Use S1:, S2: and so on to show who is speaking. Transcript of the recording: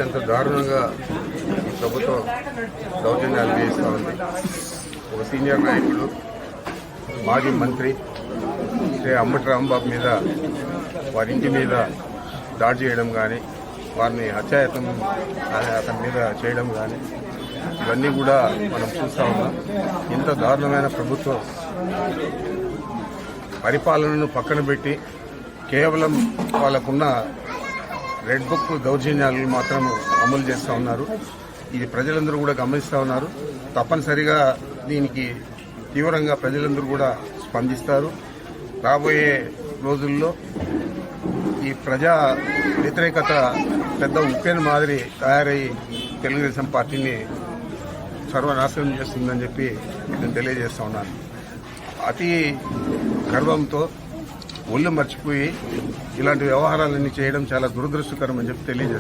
S1: అత్యంత దారుణంగా ఈ ప్రభుత్వం దౌర్జన్యాలు చేస్తూ ఉంది. ఒక సీనియర్ నాయకుడు, మాజీ మంత్రి శ్రీ అంబటి రాంబాబు మీద, వారి ఇంటి మీద దాడి చేయడం కానీ, వారిని హత్యాయత్నం అతని మీద చేయడం కానీ, ఇవన్నీ కూడా మనం చూస్తూ ఉన్నాం. ఇంత దారుణమైన ప్రభుత్వం పరిపాలనను పక్కన పెట్టి కేవలం వాళ్ళకున్న రెడ్ బుక్ దౌర్జన్యాలను మాత్రం అమలు చేస్తూ ఉన్నారు. ఇది ప్రజలందరూ కూడా గమనిస్తూ ఉన్నారు. తప్పనిసరిగా దీనికి తీవ్రంగా ప్రజలందరూ కూడా స్పందిస్తారు. రాబోయే రోజుల్లో ఈ ప్రజా వ్యతిరేకత పెద్ద ఉప్పెన మాదిరి తయారై తెలుగుదేశం పార్టీని సర్వనాశనం చేస్తుందని చెప్పి నేను తెలియజేస్తా ఉన్నాను. అతి గర్వంతో ఒళ్ళు మర్చిపోయి ఇలాంటి వ్యవహారాలన్నీ చేయడం చాలా దురదృష్టకరం అని చెప్పి తెలియజేస్తాను.